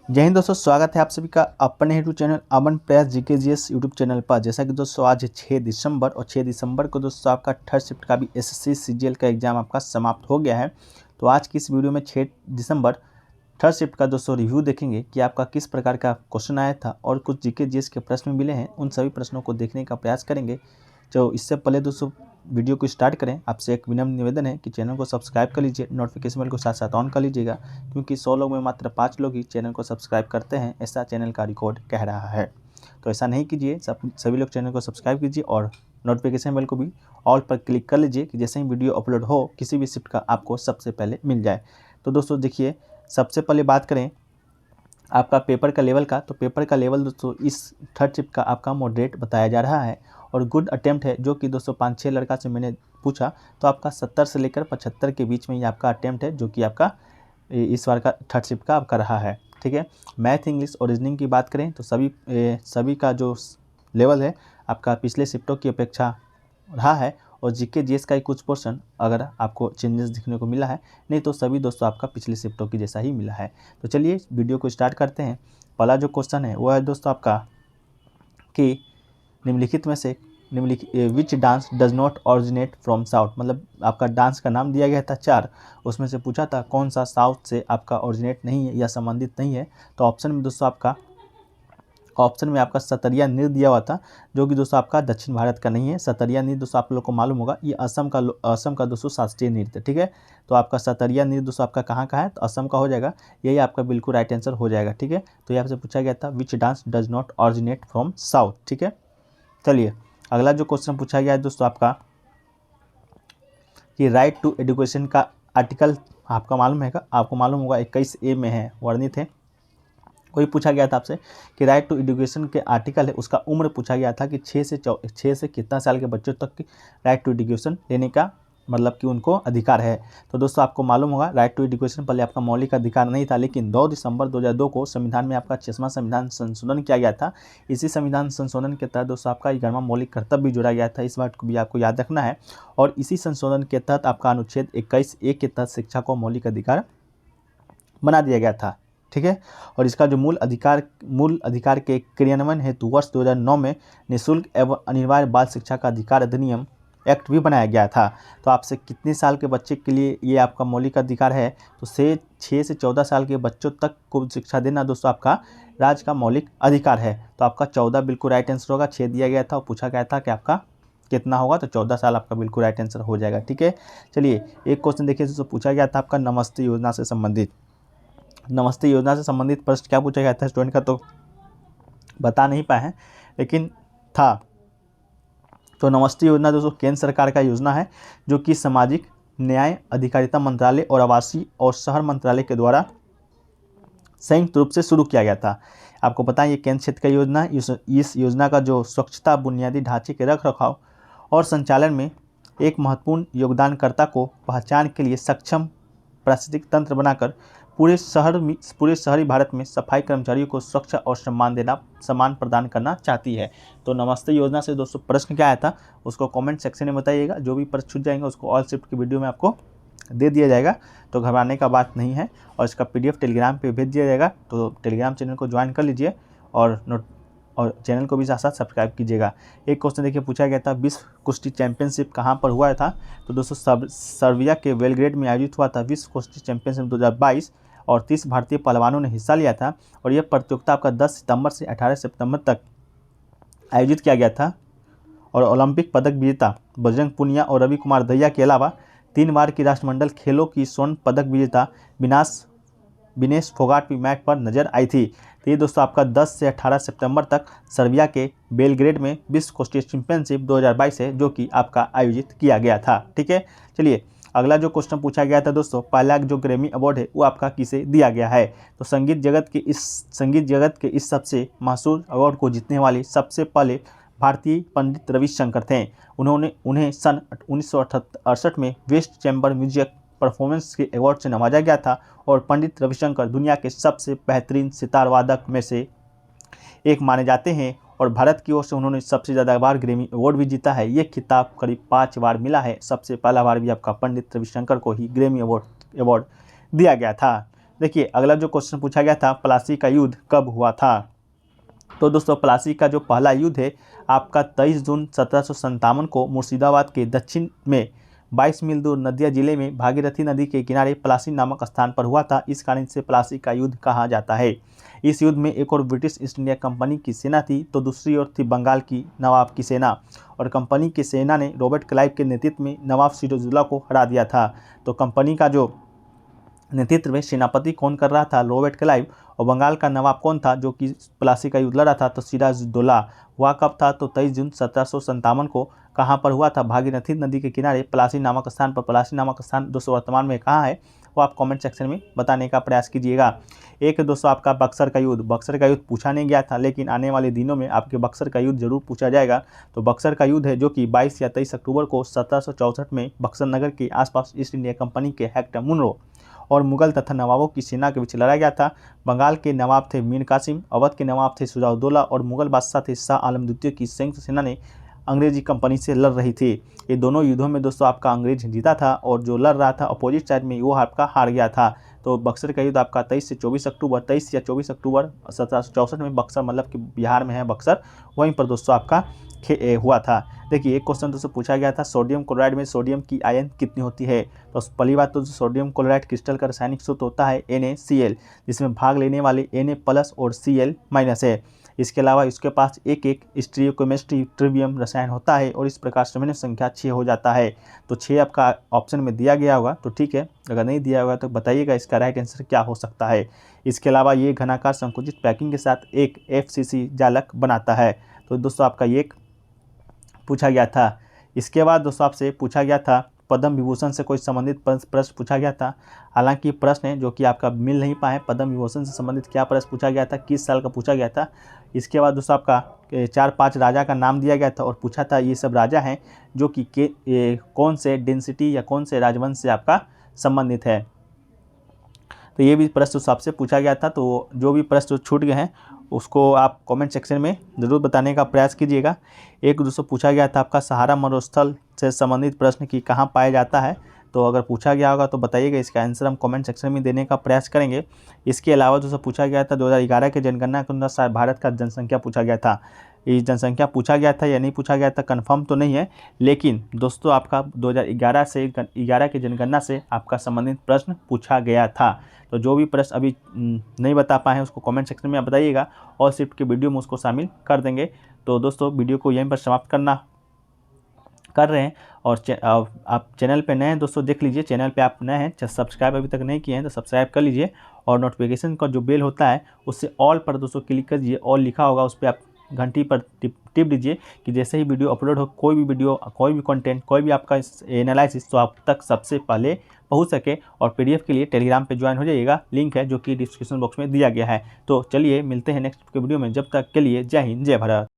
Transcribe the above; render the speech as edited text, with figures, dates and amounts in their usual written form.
जय हिंद दोस्तों, स्वागत है आप सभी का अपने यूट्यूब चैनल अमन प्रयास जीके जीएस यूट्यूब चैनल पर। जैसा कि दोस्तों आज 6 दिसंबर और 6 दिसंबर को दोस्तों आपका थर्ड शिफ्ट का भी एसएससी सीजीएल का एग्जाम आपका समाप्त हो गया है। तो आज की इस वीडियो में 6 दिसंबर थर्ड शिफ्ट का दोस्तों रिव्यू देखेंगे कि आपका किस प्रकार का क्वेश्चन आया था और कुछ जीके जीएस के प्रश्न मिले हैं। उन सभी प्रश्नों को देखने का प्रयास करेंगे। तो इससे पहले दोस्तों वीडियो को स्टार्ट करें, आपसे एक विनम्र निवेदन है कि चैनल को सब्सक्राइब कर लीजिए, नोटिफिकेशन बेल को साथ साथ ऑन कर लीजिएगा, क्योंकि 100 लोग में मात्र 5 लोग ही चैनल को सब्सक्राइब करते हैं, ऐसा चैनल का रिकॉर्ड कह रहा है। तो ऐसा नहीं कीजिए, सभी लोग चैनल को सब्सक्राइब कीजिए और नोटिफिकेशन बेल को भी ऑल पर क्लिक कर लीजिए कि जैसे ही वीडियो अपलोड हो किसी भी शिफ्ट का आपको सबसे पहले मिल जाए। तो दोस्तों देखिए, सबसे पहले बात करें आपका पेपर का लेवल का। तो पेपर का लेवल दोस्तों इस थर्ड शिफ्ट का आपका मॉडरेट बताया जा रहा है और गुड अटेम्प्ट है, जो कि दोस्तों 5-6 लड़का से मैंने पूछा तो आपका 70 से लेकर 75 के बीच में ये आपका अटेम्प्ट है, जो कि आपका इस बार का थर्ड शिफ्ट का आपका रहा है। ठीक है, मैथ, इंग्लिश और रीजनिंग की बात करें तो सभी का जो लेवल है आपका पिछले शिफ्टों की अपेक्षा रहा है और जीके जीएस का ही कुछ पोर्शन अगर आपको चेंजेस दिखने को मिला है, नहीं तो सभी दोस्तों आपका पिछले शिफ्टों की जैसा ही मिला है। तो चलिए वीडियो को स्टार्ट करते हैं। पहला जो क्वेश्चन है वो है दोस्तों आपका कि निम्नलिखित में से which dance does not originate from south. मतलब आपका डांस का नाम दिया गया था 4, उसमें से पूछा था कौन सा साउथ से आपका ऑरिजिनेट नहीं है या संबंधित नहीं है। तो ऑप्शन में दोस्तों आपका सतरिया नृत्य दिया हुआ था, जो कि दोस्तों आपका दक्षिण भारत का नहीं है। सतरिया नृत्य दोस्तों आप लोग को मालूम होगा, ये असम का दोस्तों शास्त्रीय नृत्य। ठीक है, तो आपका सतरिया नृत्य दोस्तों आपका कहाँ का है, तो असम का हो जाएगा। यही आपका बिल्कुल राइट आंसर हो जाएगा। ठीक है, तो यहाँ से पूछा गया था which dance does not originate from south. ठीक है, चलिए अगला जो क्वेश्चन पूछा गया है दोस्तों आपका कि राइट टू एजुकेशन का आर्टिकल आपको मालूम होगा 21A में है, वर्णित है। वही पूछा गया था आपसे कि राइट टू एजुकेशन के आर्टिकल है, उसका उम्र पूछा गया था कि 6 से कितना साल के बच्चों तक की राइट टू एजुकेशन लेने का मतलब कि उनको अधिकार है। तो दोस्तों आपको मालूम होगा राइट टू एजुकेशन पहले आपका मौलिक अधिकार नहीं था, लेकिन 2 दिसंबर 2002 को संविधान में आपका 6वां संविधान संशोधन किया गया था। इसी संविधान संशोधन के तहत दोस्तों आपका 11वां मौलिक कर्तव्य भी जोड़ा गया था, इस बात को भी आपको याद रखना है। और इसी संशोधन के तहत आपका अनुच्छेद 21A के तहत शिक्षा को मौलिक अधिकार बना दिया गया था। ठीक है, और इसका जो मूल अधिकार के क्रियान्वयन हेतु वर्ष 2009 में निःशुल्क एवं अनिवार्य बाल शिक्षा का अधिकार अधिनियम एक्ट भी बनाया गया था। तो आपसे कितने साल के बच्चे के लिए ये आपका मौलिक अधिकार है, तो 6 से 14 साल के बच्चों तक को शिक्षा देना दोस्तों आपका राज्य का मौलिक अधिकार है। तो आपका 14 बिल्कुल राइट आंसर होगा। 6 दिया गया था और पूछा गया था कि आपका कितना होगा, तो 14 साल आपका बिल्कुल राइट आंसर हो जाएगा। ठीक है, चलिए एक क्वेश्चन देखिए दोस्तों, पूछा गया था आपका नमस्ते योजना से संबंधित प्रश्न क्या पूछा गया था स्टूडेंट का, तो बता नहीं पाए हैं लेकिन था। तो नमस्ते योजना दोस्तों केंद्र सरकार का योजना है, जो कि सामाजिक न्याय, अधिकारिता मंत्रालय और आवासीय और शहर मंत्रालय के द्वारा संयुक्त रूप से शुरू किया गया था। आपको पता है ये केंद्र क्षेत्र का योजना है। इस योजना का जो स्वच्छता, बुनियादी ढांचे के रखरखाव और संचालन में एक महत्वपूर्ण योगदानकर्ता को पहचान के लिए सक्षम पारिस्थितिक तंत्र बनाकर पूरे शहरी भारत में सफाई कर्मचारियों को स्वच्छ और सम्मान प्रदान करना चाहती है। तो नमस्ते योजना से दोस्तों प्रश्न क्या आया था उसको कमेंट सेक्शन में बताइएगा। जो भी प्रश्न छूट जाएंगे उसको ऑल शिफ्ट की वीडियो में आपको दे दिया जाएगा, तो घबराने का बात नहीं है। और इसका PDF टेलीग्राम पे भेज दिया जाएगा, तो टेलीग्राम चैनल को ज्वाइन कर लीजिए और चैनल को भी साथ साथ सब्सक्राइब कीजिएगा। एक क्वेश्चन देखिए पूछा गया था विश्व कुश्ती चैंपियनशिप कहाँ पर हुआ था, तो दोस्तों सर्बिया के बेलग्रेड में आयोजित हुआ था विश्व कुश्ती चैंपियनशिप 2022 और 30 भारतीय पहलवानों ने हिस्सा लिया था। और यह प्रतियोगिता आपका 10 सितंबर से 18 सितंबर तक आयोजित किया गया था। और ओलंपिक पदक विजेता बजरंग पुनिया और रवि कुमार दहिया के अलावा 3 बार की राष्ट्रमंडल खेलों की स्वर्ण पदक विजेता विनेश फोगाट भी मैच पर नजर आई थी। तो ये दोस्तों आपका 10 से 18 सितंबर तक सर्बिया के बेलग्रेड में विश्व कुश्ती चैंपियनशिप 2022 है, जो कि आपका आयोजित किया गया था। ठीक है, चलिए अगला जो क्वेश्चन पूछा गया था दोस्तों, पहला जो ग्रैमी अवार्ड है वो आपका किसे दिया गया है, तो संगीत जगत के इस सबसे मशहूर अवार्ड को जीतने वाले सबसे पहले भारतीय पंडित रविशंकर थे। उन्हें सन 1968 में वेस्ट चैम्बर म्यूजिक परफॉर्मेंस के अवार्ड से नवाजा गया था। और पंडित रविशंकर दुनिया के सबसे बेहतरीन सितार वादक में से एक माने जाते हैं और भारत की ओर से उन्होंने सबसे ज़्यादा बार ग्रैमी अवार्ड भी जीता है। ये खिताब करीब 5 बार मिला है। सबसे पहला बार भी आपका पंडित रविशंकर को ही ग्रैमी अवार्ड दिया गया था। देखिए अगला जो क्वेश्चन पूछा गया था, प्लासी का युद्ध कब हुआ था। तो दोस्तों प्लासी का जो पहला युद्ध है आपका 23 जून 1757 को मुर्शिदाबाद के दक्षिण में 22 मील दूर नदिया जिले में भागीरथी नदी के किनारे प्लासी नामक स्थान पर हुआ था। इस कारण से प्लासी का युद्ध कहा जाता है। इस युद्ध में एक और ब्रिटिश ईस्ट इंडिया कंपनी की सेना थी, तो दूसरी ओर थी बंगाल की नवाब की सेना, और कंपनी की सेना ने रॉबर्ट क्लाइव के नेतृत्व में नवाब सिराजुद्दौला को हरा दिया था। तो कंपनी का जो नेतृत्व में सेनापति कौन कर रहा था, रॉबर्ट क्लाइव, और बंगाल का नवाब कौन था जो कि प्लासी का युद्ध लड़ा था, तो सिराजुद्दौला। हुआ कब था, तो 23 जून 1757 को कहाँ पर हुआ था, भागीरथी नदी के किनारे प्लासी नामक स्थान पर। प्लासी नामक स्थान दोस्तों वर्तमान में कहाँ है वो आप कमेंट सेक्शन में बताने का प्रयास कीजिएगा। एक दोस्तों आपका बक्सर का युद्ध। बक्सर का युद्ध पूछा नहीं गया था, लेकिन आने वाले दिनों में आपके बक्सर का युद्ध जरूर पूछा जाएगा। तो बक्सर का युद्ध है जो कि 22 या 23 अक्टूबर को 1764 में बक्सर नगर के आसपास ईस्ट इंडिया कंपनी के हेक्टर मुनरो और मुगल तथा नवाबों की सेना के बीच लड़ा गया था। बंगाल के नवाब थे मीर कासिम, अवध के नवाब थे सिराजुद्दौला और मुगल बादशाह थे शाह आलम द्वितीय की संयुक्त सेना ने अंग्रेजी कंपनी से लड़ रही थी। ये दोनों युद्धों में दोस्तों आपका अंग्रेज जीता था और जो लड़ रहा था अपोजिट साइड में वो आपका हार गया था। तो बक्सर का युद्ध आपका 23 या 24 अक्टूबर 1764 में, बक्सर मतलब कि बिहार में है बक्सर, वहीं पर दोस्तों आपका हुआ था। देखिए एक क्वेश्चन दोस्तों पूछा गया था, सोडियम क्लोराइड में सोडियम की आयन कितनी होती है। तो पहली बात तो सोडियम क्लोराइड क्रिस्टल का रासायनिक सूत्र होता है NaCl, जिसमें भाग लेने वाले Na+ और Cl- है। इसके अलावा इसके पास एक स्टीरियोकेमिस्ट्री ट्रिवियम रसायन होता है और इस प्रकार समन्वय संख्या 6 हो जाता है। तो 6 आपका ऑप्शन में दिया गया होगा, तो ठीक है, अगर नहीं दिया होगा तो बताइएगा इसका राइट आंसर क्या हो सकता है। इसके अलावा ये घनाकार संकुचित पैकिंग के साथ एक FCC जालक बनाता है। तो दोस्तों आपका ये पूछा गया था। इसके बाद दोस्तों आपसे पूछा गया था पद्म विभूषण से कोई संबंधित प्रश्न पूछा गया था। हालांकि प्रश्न है जो कि आपका मिल नहीं पाए, पद्म विभूषण से संबंधित क्या प्रश्न पूछा गया था, किस साल का पूछा गया था। इसके बाद दोस्तों आपका 4-5 राजा का नाम दिया गया था और पूछा था ये सब राजा हैं जो कि कौन से डेंसिटी या कौन से राजवंश से आपका संबंधित है। तो ये भी प्रश्न आपसे पूछा गया था। तो जो भी प्रश्न छूट गए हैं उसको आप कमेंट सेक्शन में ज़रूर बताने का प्रयास कीजिएगा। एक दोस्तों पूछा गया था आपका सहारा मरुस्थल से संबंधित प्रश्न की कहाँ पाया जाता है। तो अगर पूछा गया होगा तो बताइएगा, इसका आंसर हम कमेंट सेक्शन में देने का प्रयास करेंगे। इसके अलावा दोस्तों पूछा गया था 2011 के जनगणना के अनुसार भारत का जनसंख्या पूछा गया था। ये जनसंख्या पूछा गया था या नहीं पूछा गया था कंफर्म तो नहीं है, लेकिन दोस्तों आपका 2011 के जनगणना से आपका संबंधित प्रश्न पूछा गया था। तो जो भी प्रश्न अभी नहीं बता पाए हैं उसको कमेंट सेक्शन में बताइएगा और शिफ्ट के वीडियो में उसको शामिल कर देंगे। तो दोस्तों वीडियो को यहीं पर समाप्त कर रहे हैं। और आप चैनल पे नए हैं दोस्तों, देख लीजिए चैनल पे आप नए हैं, सब्सक्राइब अभी तक नहीं किए हैं तो सब्सक्राइब कर लीजिए और नोटिफिकेशन का जो बेल होता है उससे ऑल पर दोस्तों क्लिक कर दीजिए। ऑल लिखा होगा उस पर आप घंटी पर टिप दीजिए कि जैसे ही वीडियो अपलोड हो, कोई भी वीडियो, कोई भी कंटेंट, कोई भी आपका एनालिसिस तो आप तक सबसे पहले पहुंच सके। और PDF के लिए टेलीग्राम पे ज्वाइन हो जाइएगा, लिंक है जो कि डिस्क्रिप्शन बॉक्स में दिया गया है। तो चलिए मिलते हैं नेक्स्ट के वीडियो में, जब तक के लिए जय हिंद जय भारत।